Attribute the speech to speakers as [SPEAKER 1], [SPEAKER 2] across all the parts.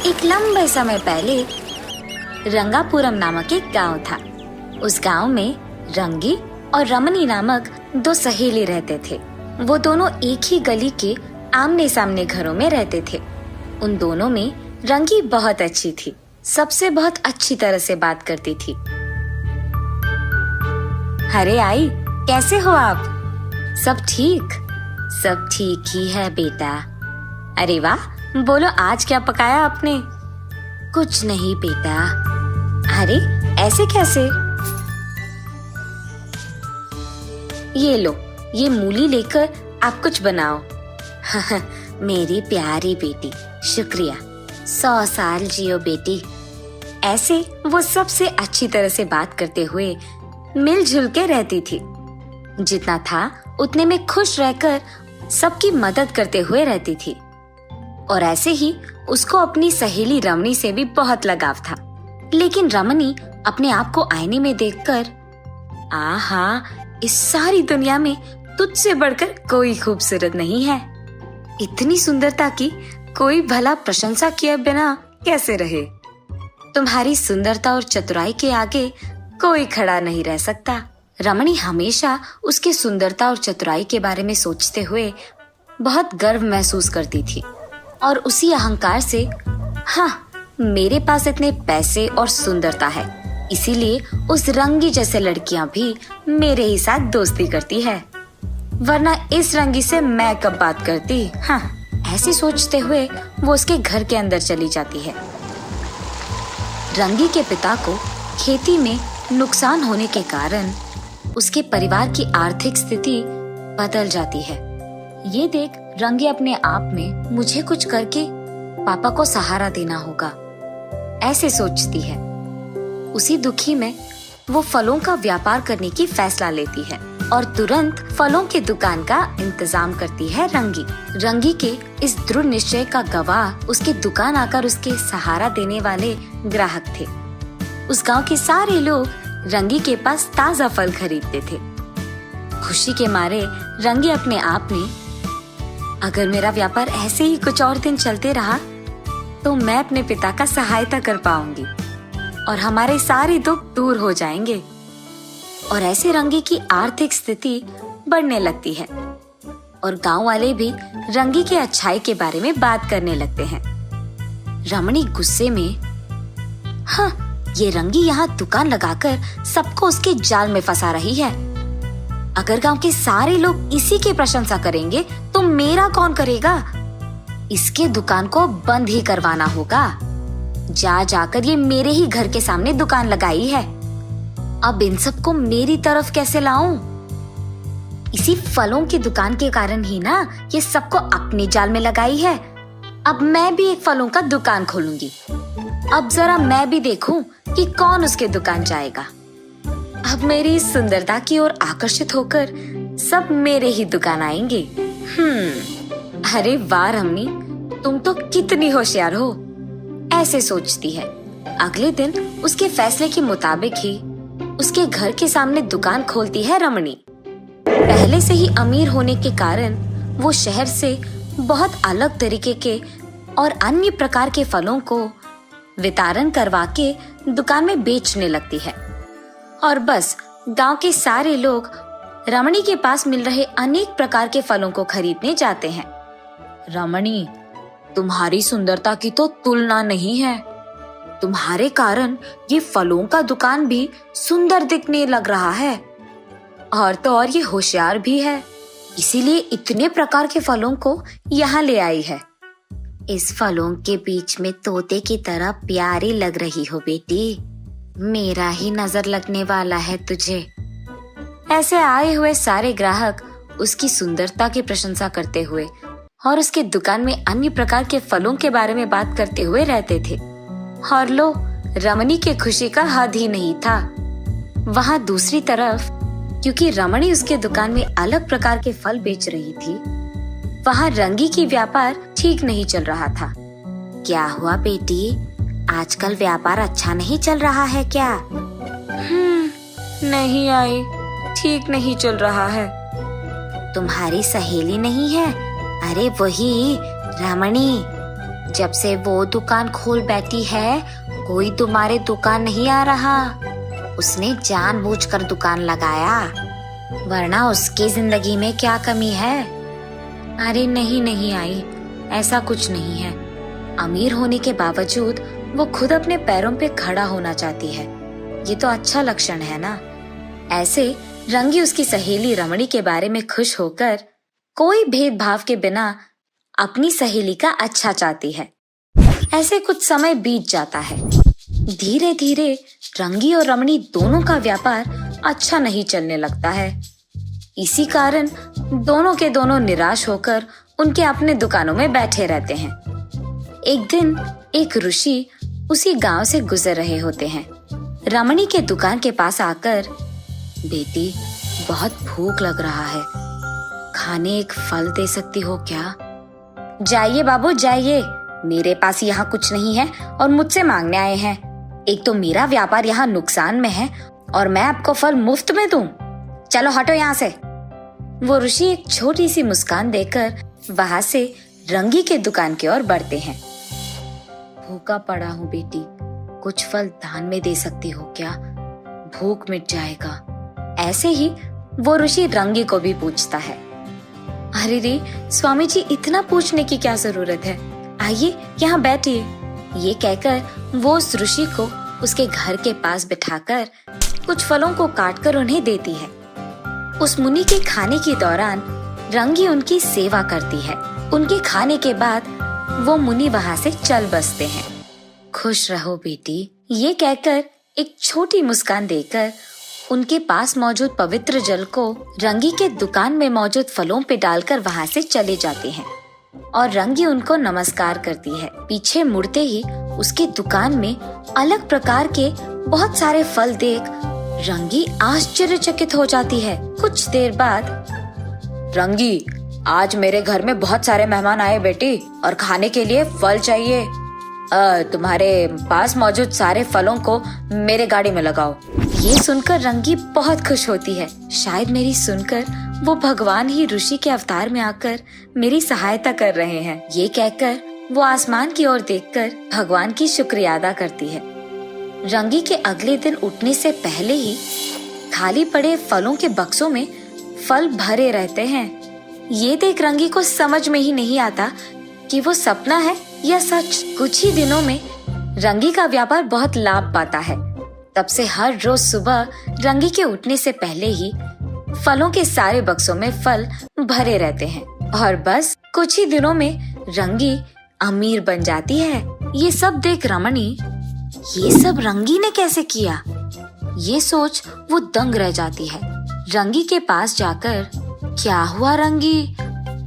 [SPEAKER 1] एक लंबे समय पहले रंगापुरम नामक एक गांव था। उस गांव में रंगी और रमनी नामक दो सहेली रहते थे। वो दोनों एक ही गली के आमने सामने घरों में रहते थे। उन दोनों में रंगी बहुत अच्छी थी, सबसे बहुत अच्छी तरह से बात करती थी। अरे आई, कैसे हो आप? सब ठीक? सब ठीक ही है बेटा। अरे वाह, बोलो आज क्या पकाया आपने? कुछ नहीं बेटा। अरे ऐसे कैसे? ये लो, ये मूली लेकर आप कुछ बनाओ। मेरी प्यारी बेटी, शुक्रिया। 100 साल जियो बेटी। ऐसे वो सबसे अच्छी तरह से बात करते हुए मिलजुल के रहती थी। जितना था उतने में खुश रहकर सबकी मदद करते हुए रहती थी। और ऐसे ही उसको अपनी सहेली रमनी से भी बहुत लगाव था। लेकिन रमनी अपने आप को आईने में देखकर, आहा, इस सारी दुनिया में तुझसे बढ़कर कोई खूबसूरत नहीं है। इतनी सुंदरता की कोई भला प्रशंसा किए बिना कैसे रहे? तुम्हारी सुंदरता और चतुराई के आगे कोई खड़ा नहीं रह सकता। रमणी हमेशा उसके सुंदरता और चतुराई के बारे में सोचते हुए बहुत गर्व महसूस करती थी और उसी अहंकार से, हाँ, मेरे पास इतने पैसे और सुंदरता है, इसीलिए उस रंगी जैसे लड़कियां भी मेरे ही साथ दोस्ती करती है, वरना इस रंगी से मैं कब बात करती। हाँ, ऐसे सोचते हुए वो उसके घर के अंदर चली जाती है। रंगी के पिता को खेती में नुकसान होने के कारण उसके परिवार की आर्थिक स्थिति बदल जाती है। ये देख रंगी अपने आप में, मुझे कुछ करके पापा को सहारा देना होगा, ऐसे सोचती है। उसी दुखी में वो फलों का व्यापार करने की फैसला लेती है और तुरंत फलों की दुकान का इंतजाम करती है रंगी। रंगी के इस दृढ़ निश्चय का गवाह उसकी दुकान आकर उसके सहारा देने वाले ग्राहक थे। उस गांव के सारे लोग रंगी के पास ताजा फल खरीदते थे। खुशी के मारे रंगी अपने आप में, अगर मेरा व्यापार ऐसे ही कुछ और दिन चलते रहा तो मैं अपने पिता का सहायता कर पाऊंगी और हमारे सारे दुख दूर हो जाएंगे। और ऐसे रंगी की आर्थिक स्थिति बढ़ने लगती है और गांव वाले भी रंगी के अच्छाई के बारे में बात करने लगते हैं। रमणी गुस्से में, हाँ, ये रंगी यहाँ दुकान लगाकर सबको उसके जाल में फंसा रही है। अगर गांव के सारे लोग इसी की प्रशंसा करेंगे तो मेरा कौन करेगा? इसके दुकान को बंद ही करवाना होगा। जाकर ये मेरे ही घर के सामने दुकान लगाई है, अब इन सबको मेरी तरफ कैसे लाऊं? इसी फलों की दुकान के कारण ही ना ये सबको अपने जाल में लगाई है। अब मैं भी एक फलों का दुकान खोलूंगी। अब जरा मैं भी देखूं कि कौन उसके दुकान जाएगा। अब मेरी सुंदरता की ओर आकर्षित होकर सब मेरे ही दुकान आएंगे। अरे वाह रमनी, तुम तो कितनी होशियार हो, ऐसे सोचती है। अगले दिन उसके फैसले के मुताबिक ही उसके घर के सामने दुकान खोलती है रमणी। पहले से ही अमीर होने के कारण वो शहर से बहुत अलग तरीके के और अन्य प्रकार के फलों को वितरण करवा के दुकान में बेचने लगती है। और बस गांव के सारे लोग रमणी के पास मिल रहे अनेक प्रकार के फलों को खरीदने जाते हैं। रमणी, तुम्हारी सुंदरता की तो तुलना नहीं है। तुम्हारे कारण ये फलों का दुकान भी सुंदर दिखने लग रहा है, और तो और ये होशियार भी है, इसीलिए इतने प्रकार के फलों को यहाँ ले आई है। इस फलों के बीच में तोते की तरह प्यारी लग रही हो बेटी, मेरा ही नजर लगने वाला है तुझे। ऐसे आए हुए सारे ग्राहक उसकी सुंदरता की प्रशंसा करते हुए और उसके दुकान में अन्य प्रकार के फलों के बारे में बात करते हुए रहते थे। और लो, रमणी के खुशी का हद ही नहीं था। वहाँ दूसरी तरफ, क्योंकि रमणी उसके दुकान में अलग प्रकार के फल बेच रही थी, वहाँ रंगी की व्यापार ठीक नहीं चल रहा था। क्या हुआ बेटी, आजकल व्यापार अच्छा नहीं चल रहा है क्या? नहीं आई, ठीक नहीं चल रहा है। तुम्हारी सहेली नहीं है? अरे वही रमणी, जब से वो दुकान खोल बैठी है, कोई तुम्हारे दुकान नहीं आ रहा। उसने जानबूझकर दुकान लगाया, वरना उसकी जिंदगी में क्या कमी है? अरे नहीं नहीं आई, ऐसा कुछ नहीं है। अमीर होने के बावजूद वो खुद अपने पैरों पे खड़ा होना चाहती है। ये तो अच्छा लक्षण है ना। ऐसे रंगी उसकी सहेली रमणी के बारे में खुश होकर कोई भेदभाव के बिना अपनी सहेली का अच्छा चाहती है। ऐसे कुछ समय बीत जाता है। धीरे धीरे रंगी और रमणी दोनों का व्यापार अच्छा नहीं चलने लगता है। इसी कारण दोनों के दोनों निराश होकर उनके अपने दुकानों में बैठे रहते हैं। एक दिन एक ऋषि उसी गांव से गुजर रहे होते हैं। रमणी के दुकान के पास आकर, बेटी बहुत भूख लग रहा है, खाने एक फल दे सकती हो क्या? जाइए बाबू जाइए, मेरे पास यहाँ कुछ नहीं है और मुझसे मांगने आए हैं। एक तो मेरा व्यापार यहाँ नुकसान में है और मैं आपको फल मुफ्त में दूं। चलो हटो यहाँ से। वो ऋषि एक छोटी सी मुस्कान देकर वहां से रंगी के दुकान की ओर बढ़ते हैं। भूखा पड़ा हूँ बेटी, कुछ फल दान में दे सकती हो क्या? भूख मिट जाएगा। ऐसे ही वो ऋषि रंगी को भी पूछता है। अरे रे स्वामी जी, इतना पूछने की क्या जरूरत है, आइए यहाँ बैठिए। ये कहकर वो उस ऋषि को उसके घर के पास बिठाकर कुछ फलों को काटकर उन्हें देती है। उस मुनि के खाने के दौरान रंगी उनकी सेवा करती है। उनके खाने के बाद वो मुनि वहाँ से चल बसते हैं। खुश रहो बेटी, ये कहकर एक छोटी मुस्कान देकर उनके पास मौजूद पवित्र जल को रंगी के दुकान में मौजूद फलों पे डालकर वहाँ से चले जाते हैं और रंगी उनको नमस्कार करती है। पीछे मुड़ते ही उसके दुकान में अलग प्रकार के बहुत सारे फल देख रंगी आश्चर्यचकित हो जाती है। कुछ देर बाद, रंगी, आज मेरे घर में बहुत सारे मेहमान आए बेटी और खाने के लिए फल चाहिए। तुम्हारे पास मौजूद सारे फलों को मेरे गाड़ी में लगाओ। ये सुनकर रंगी बहुत खुश होती है। शायद मेरी सुनकर वो भगवान ही ऋषि के अवतार में आकर मेरी सहायता कर रहे हैं। ये कहकर वो आसमान की ओर देखकर भगवान की शुक्रिया अदा करती है। रंगी के अगले दिन उठने से पहले ही खाली पड़े फलों के बक्सों में फल भरे रहते हैं। ये देख रंगी को समझ में ही नहीं आता कि वो सपना है या सच। कुछ ही दिनों में रंगी का व्यापार बहुत लाभ पाता है। तब से हर रोज सुबह रंगी के उठने से पहले ही फलों के सारे बक्सों में फल भरे रहते हैं और बस कुछ ही दिनों में रंगी अमीर बन जाती है। ये सब देख रमणी, ये सब रंगी ने कैसे किया, ये सोच वो दंग रह जाती है। रंगी के पास जाकर, क्या हुआ रंगी,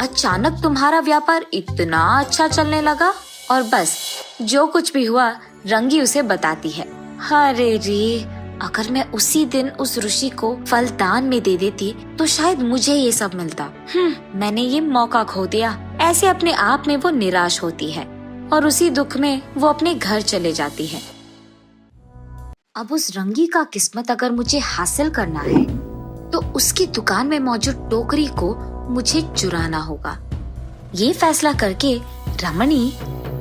[SPEAKER 1] अचानक तुम्हारा व्यापार इतना अच्छा चलने लगा? और बस जो कुछ भी हुआ रंगी उसे बताती है। अरे रे, अगर मैं उसी दिन उस ऋषि को फल दान में दे देती तो शायद मुझे ये सब मिलता। मैंने ये मौका खो दिया। ऐसे अपने आप में वो निराश होती है और उसी दुख में वो अपने घर चले जाती है। अब उस रंगी का किस्मत अगर मुझे हासिल करना है तो उसकी दुकान में मौजूद टोकरी को मुझे चुराना होगा। ये फैसला करके रमणी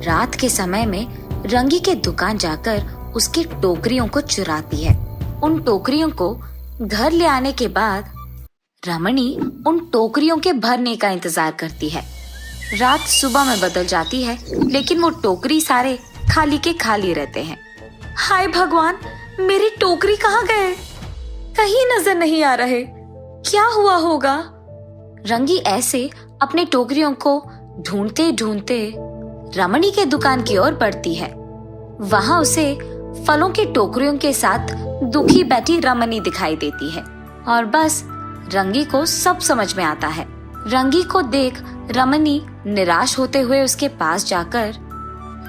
[SPEAKER 1] रात के समय में रंगी के दुकान जाकर उसकी टोकरियों को चुराती है। उन टोकरियों को घर ले आने के बाद रमणी उन टोकरियों के भरने का इंतजार करती है। रात सुबह में बदल जाती है लेकिन वो टोकरी सारे खाली के खाली रहते हैं। हाय भगवान, मेरी टोकरी कहाँ गए? कहीं नजर नहीं आ रहे। क्या हुआ होगा? रंगी ऐसे अपने टोकरियों को ढूंढते ढूंढते रमणी के दुकान की ओर बढ़ती है। वहां उसे फलों की टोकरियों के साथ दुखी बैठी रमणी दिखाई देती है और बस रंगी को सब समझ में आता है। रंगी को देख रमणी निराश होते हुए उसके पास जाकर,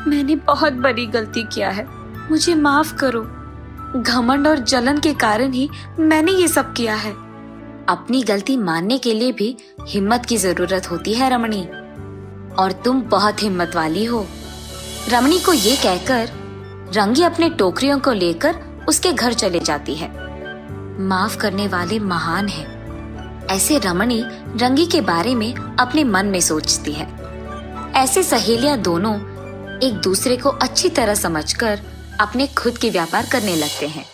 [SPEAKER 1] मैंने बहुत बड़ी गलती किया है, मुझे माफ करो। घमंड और जलन के कारण ही मैंने ये सब किया है। अपनी गलती मानने के लिए भी हिम्मत की जरूरत होती है रमणी, और तुम बहुत हिम्मत वाली हो। रमणी को ये कहकर रंगी अपने टोकरियों को लेकर उसके घर चले जाती है। माफ करने वाले महान हैं। ऐसे रमणी रंगी के बारे में अपने मन में सोचती है। ऐसे सहेलियां दोनों एक दूसरे को अच्छी तरह समझकर अपने खुद के व्यापार करने लगते हैं।